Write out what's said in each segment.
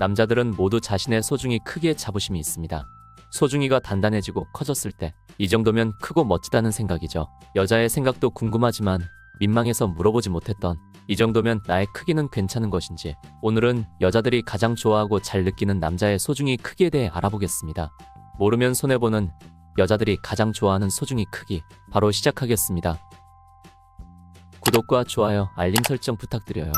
남자들은 모두 자신의 소중이 크기에 자부심이 있습니다. 소중이가 단단해지고 커졌을 때 이 정도면 크고 멋지다는 생각이죠. 여자의 생각도 궁금하지만 민망해서 물어보지 못했던 이 정도면 나의 크기는 괜찮은 것인지, 오늘은 여자들이 가장 좋아하고 잘 느끼는 남자의 소중이 크기에 대해 알아보겠습니다. 모르면 손해보는 여자들이 가장 좋아하는 소중이 크기, 바로 시작하겠습니다. 구독과 좋아요, 알림 설정 부탁드려요.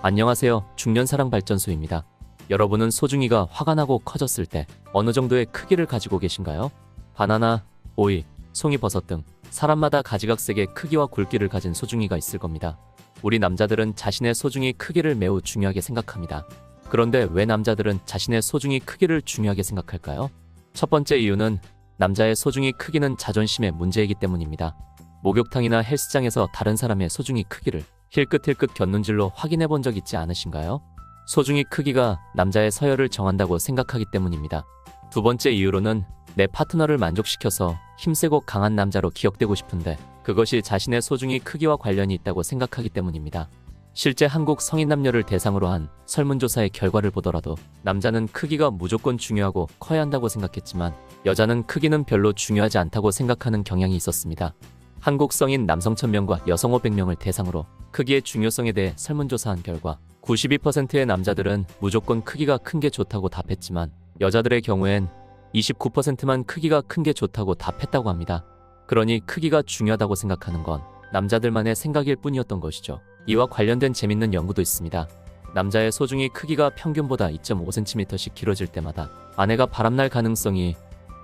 안녕하세요. 중년사랑발전소입니다. 여러분은 소중이가 화가 나고 커졌을 때 어느 정도의 크기를 가지고 계신가요? 바나나, 오이, 송이버섯 등 사람마다 가지각색의 크기와 굵기를 가진 소중이가 있을 겁니다. 우리 남자들은 자신의 소중이 크기를 매우 중요하게 생각합니다. 그런데 왜 남자들은 자신의 소중이 크기를 중요하게 생각할까요? 첫 번째 이유는 남자의 소중이 크기는 자존심의 문제이기 때문입니다. 목욕탕이나 헬스장에서 다른 사람의 소중이 크기를 힐끗힐끗 곁눈질로 확인해 본 적 있지 않으신가요? 소중이 크기가 남자의 서열을 정한다고 생각하기 때문입니다. 두 번째 이유로는 내 파트너를 만족시켜서 힘세고 강한 남자로 기억되고 싶은데 그것이 자신의 소중이 크기와 관련이 있다고 생각하기 때문입니다. 실제 한국 성인 남녀를 대상으로 한 설문조사의 결과를 보더라도 남자는 크기가 무조건 중요하고 커야 한다고 생각했지만 여자는 크기는 별로 중요하지 않다고 생각하는 경향이 있었습니다. 한국 성인 남성 1000명과 여성 500명을 대상으로 크기의 중요성에 대해 설문조사한 결과 92%의 남자들은 무조건 크기가 큰 게 좋다고 답했지만 여자들의 경우엔 29%만 크기가 큰 게 좋다고 답했다고 합니다. 그러니 크기가 중요하다고 생각하는 건 남자들만의 생각일 뿐이었던 것이죠. 이와 관련된 재밌는 연구도 있습니다. 남자의 소중이 크기가 평균보다 2.5cm씩 길어질 때마다 아내가 바람날 가능성이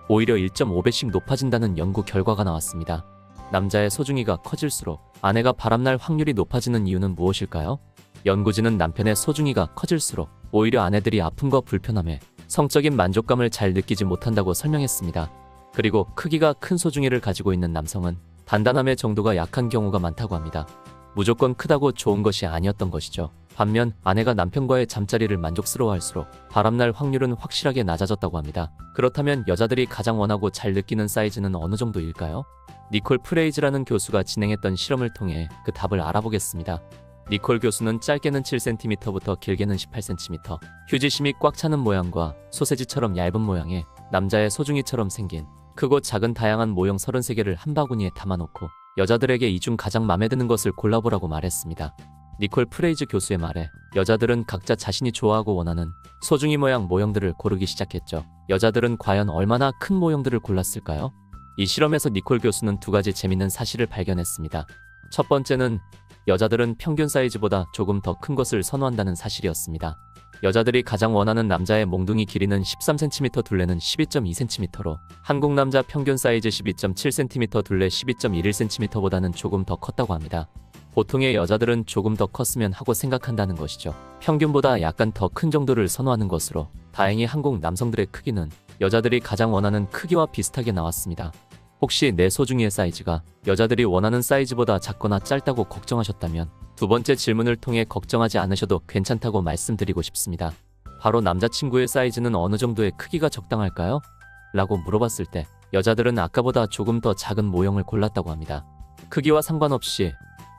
오히려 1.5배씩 높아진다는 연구 결과가 나왔습니다. 남자의 소중이가 커질수록 아내가 바람날 확률이 높아지는 이유는 무엇일까요? 연구진은 남편의 소중이가 커질수록 오히려 아내들이 아픔과 불편함에 성적인 만족감을 잘 느끼지 못한다고 설명했습니다. 그리고 크기가 큰 소중이를 가지고 있는 남성은 단단함의 정도가 약한 경우가 많다고 합니다. 무조건 크다고 좋은 것이 아니었던 것이죠. 반면 아내가 남편과의 잠자리를 만족스러워할수록 바람날 확률은 확실하게 낮아졌다고 합니다. 그렇다면 여자들이 가장 원하고 잘 느끼는 사이즈는 어느 정도일까요? 니콜 프레이즈라는 교수가 진행했던 실험을 통해 그 답을 알아보겠습니다. 니콜 교수는 짧게는 7cm부터 길게는 18cm, 휴지심이 꽉 차는 모양과 소세지처럼 얇은 모양의 남자의 소중이처럼 생긴 크고 작은 다양한 모형 33개를 한 바구니에 담아놓고 여자들에게 이 중 가장 마음에 드는 것을 골라보라고 말했습니다. 니콜 프레이즈 교수의 말에 여자들은 각자 자신이 좋아하고 원하는 소중이 모양 모형들을 고르기 시작했죠. 여자들은 과연 얼마나 큰 모형들을 골랐을까요? 이 실험에서 니콜 교수는 두 가지 재밌는 사실을 발견했습니다. 첫 번째는 여자들은 평균 사이즈보다 조금 더 큰 것을 선호한다는 사실이었습니다. 여자들이 가장 원하는 남자의 몽둥이 길이는 13cm, 둘레는 12.2cm로 한국 남자 평균 사이즈 12.7cm, 둘레 12.11cm보다는 조금 더 컸다고 합니다. 보통의 여자들은 조금 더 컸으면 하고 생각한다는 것이죠. 평균보다 약간 더 큰 정도를 선호하는 것으로 다행히 한국 남성들의 크기는 여자들이 가장 원하는 크기와 비슷하게 나왔습니다. 혹시 내 소중이의 사이즈가 여자들이 원하는 사이즈보다 작거나 짧다고 걱정하셨다면 두 번째 질문을 통해 걱정하지 않으셔도 괜찮다고 말씀드리고 싶습니다. 바로 남자친구의 사이즈는 어느 정도의 크기가 적당할까요? 라고 물어봤을 때 여자들은 아까보다 조금 더 작은 모형을 골랐다고 합니다. 크기와 상관없이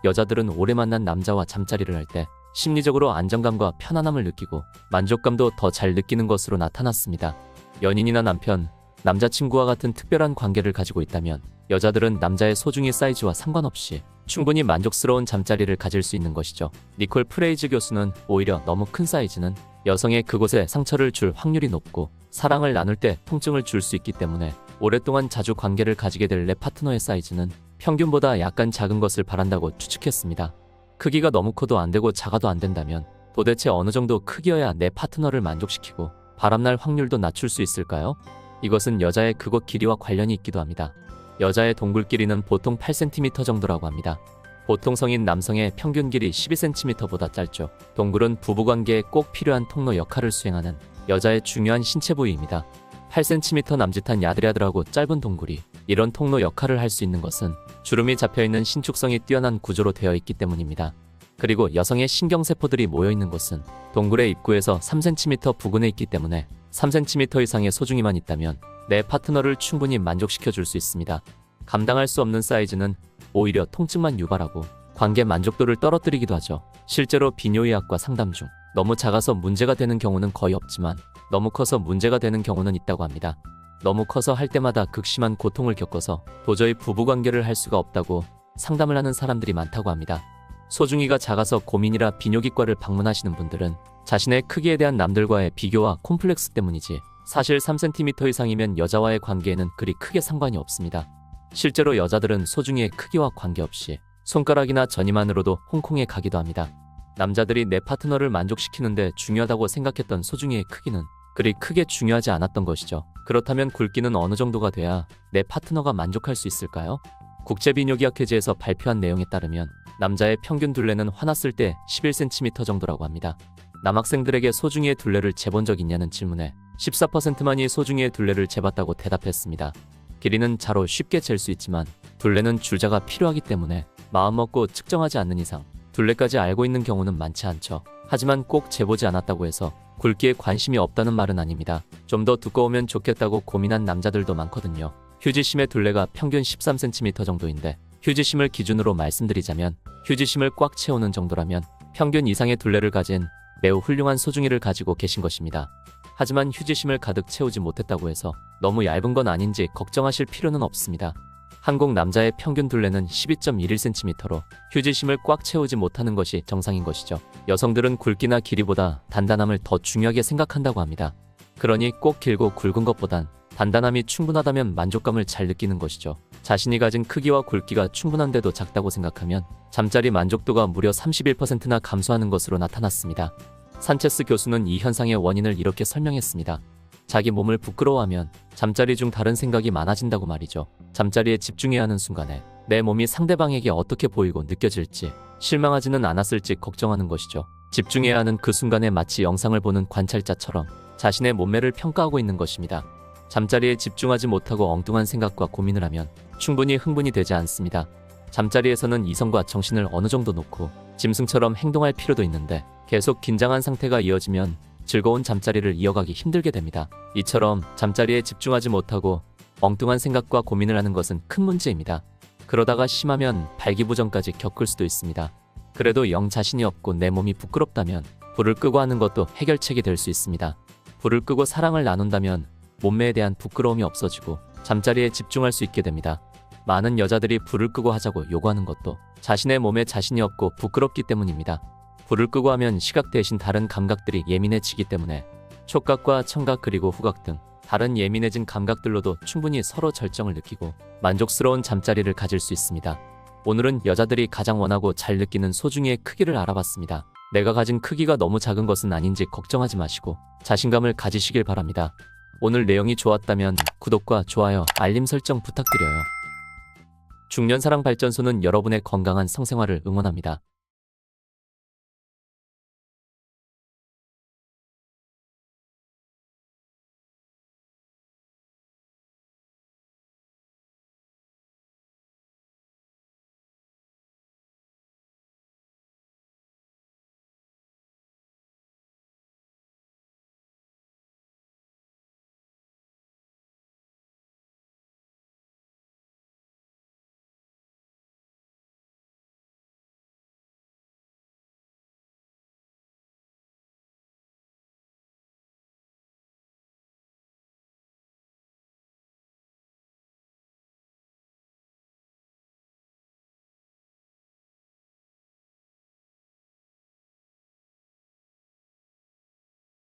여자들은 오래 만난 남자와 잠자리를 할 때 심리적으로 안정감과 편안함을 느끼고 만족감도 더 잘 느끼는 것으로 나타났습니다. 연인이나 남편, 남자친구와 같은 특별한 관계를 가지고 있다면 여자들은 남자의 소중이 사이즈와 상관없이 충분히 만족스러운 잠자리를 가질 수 있는 것이죠. 니콜 프레이즈 교수는 오히려 너무 큰 사이즈는 여성의 그곳에 상처를 줄 확률이 높고 사랑을 나눌 때 통증을 줄 수 있기 때문에 오랫동안 자주 관계를 가지게 될 내 파트너의 사이즈는 평균보다 약간 작은 것을 바란다고 추측했습니다. 크기가 너무 커도 안 되고 작아도 안 된다면 도대체 어느 정도 크기여야 내 파트너를 만족시키고 바람날 확률도 낮출 수 있을까요? 이것은 여자의 그곳 길이와 관련이 있기도 합니다. 여자의 동굴 길이는 보통 8cm 정도라고 합니다. 보통 성인 남성의 평균 길이 12cm보다 짧죠. 동굴은 부부관계에 꼭 필요한 통로 역할을 수행하는 여자의 중요한 신체 부위입니다. 8cm 남짓한 야들야들하고 짧은 동굴이 이런 통로 역할을 할 수 있는 것은 주름이 잡혀있는 신축성이 뛰어난 구조로 되어 있기 때문입니다. 그리고 여성의 신경세포들이 모여있는 곳은 동굴의 입구에서 3cm 부근에 있기 때문에 3cm 이상의 소중이만 있다면 내 파트너를 충분히 만족시켜 줄 수 있습니다. 감당할 수 없는 사이즈는 오히려 통증만 유발하고 관계 만족도를 떨어뜨리기도 하죠. 실제로 비뇨의학과 상담 중 너무 작아서 문제가 되는 경우는 거의 없지만 너무 커서 문제가 되는 경우는 있다고 합니다. 너무 커서 할 때마다 극심한 고통을 겪어서 도저히 부부관계를 할 수가 없다고 상담을 하는 사람들이 많다고 합니다. 소중이가 작아서 고민이라 비뇨기과를 방문하시는 분들은 자신의 크기에 대한 남들과의 비교와 콤플렉스 때문이지 사실 3cm 이상이면 여자와의 관계에는 그리 크게 상관이 없습니다. 실제로 여자들은 소중이의 크기와 관계없이 손가락이나 전이만으로도 홍콩에 가기도 합니다. 남자들이 내 파트너를 만족시키는데 중요하다고 생각했던 소중이의 크기는 그리 크게 중요하지 않았던 것이죠. 그렇다면 굵기는 어느 정도가 돼야 내 파트너가 만족할 수 있을까요? 국제비뇨기학회지에서 발표한 내용에 따르면 남자의 평균 둘레는 화났을 때 11cm 정도라고 합니다. 남학생들에게 소중이의 둘레를 재본 적 있냐는 질문에 14%만이 소중이의 둘레를 재봤다고 대답했습니다. 길이는 자로 쉽게 잴 수 있지만 둘레는 줄자가 필요하기 때문에 마음먹고 측정하지 않는 이상 둘레까지 알고 있는 경우는 많지 않죠. 하지만 꼭 재보지 않았다고 해서 굵기에 관심이 없다는 말은 아닙니다. 좀 더 두꺼우면 좋겠다고 고민한 남자들도 많거든요. 휴지심의 둘레가 평균 13cm 정도인데 휴지심을 기준으로 말씀드리자면 휴지심을 꽉 채우는 정도라면 평균 이상의 둘레를 가진 매우 훌륭한 소중이를 가지고 계신 것입니다. 하지만 휴지심을 가득 채우지 못했다고 해서 너무 얇은 건 아닌지 걱정하실 필요는 없습니다. 한국 남자의 평균 둘레는 12.11cm로 휴지심을 꽉 채우지 못하는 것이 정상인 것이죠. 여성들은 굵기나 길이보다 단단함을 더 중요하게 생각한다고 합니다. 그러니 꼭 길고 굵은 것보단 단단함이 충분하다면 만족감을 잘 느끼는 것이죠. 자신이 가진 크기와 굵기가 충분한데도 작다고 생각하면 잠자리 만족도가 무려 31%나 감소하는 것으로 나타났습니다. 산체스 교수는 이 현상의 원인을 이렇게 설명했습니다. 자기 몸을 부끄러워하면 잠자리 중 다른 생각이 많아진다고 말이죠. 잠자리에 집중해야 하는 순간에 내 몸이 상대방에게 어떻게 보이고 느껴질지 실망하지는 않았을지 걱정하는 것이죠. 집중해야 하는 그 순간에 마치 영상을 보는 관찰자처럼 자신의 몸매를 평가하고 있는 것입니다. 잠자리에 집중하지 못하고 엉뚱한 생각과 고민을 하면 충분히 흥분이 되지 않습니다. 잠자리에서는 이성과 정신을 어느 정도 놓고 짐승처럼 행동할 필요도 있는데 계속 긴장한 상태가 이어지면 즐거운 잠자리를 이어가기 힘들게 됩니다. 이처럼 잠자리에 집중하지 못하고 엉뚱한 생각과 고민을 하는 것은 큰 문제입니다. 그러다가 심하면 발기부전까지 겪을 수도 있습니다. 그래도 영 자신이 없고 내 몸이 부끄럽다면 불을 끄고 하는 것도 해결책이 될 수 있습니다. 불을 끄고 사랑을 나눈다면 몸매에 대한 부끄러움이 없어지고 잠자리에 집중할 수 있게 됩니다. 많은 여자들이 불을 끄고 하자고 요구하는 것도 자신의 몸에 자신이 없고 부끄럽기 때문입니다. 불을 끄고 하면 시각 대신 다른 감각들이 예민해지기 때문에 촉각과 청각 그리고 후각 등 다른 예민해진 감각들로도 충분히 서로 절정을 느끼고 만족스러운 잠자리를 가질 수 있습니다. 오늘은 여자들이 가장 원하고 잘 느끼는 소중이의 크기를 알아봤습니다. 내가 가진 크기가 너무 작은 것은 아닌지 걱정하지 마시고 자신감을 가지시길 바랍니다. 오늘 내용이 좋았다면 구독과 좋아요, 알림 설정 부탁드려요. 중년사랑발전소는 여러분의 건강한 성생활을 응원합니다.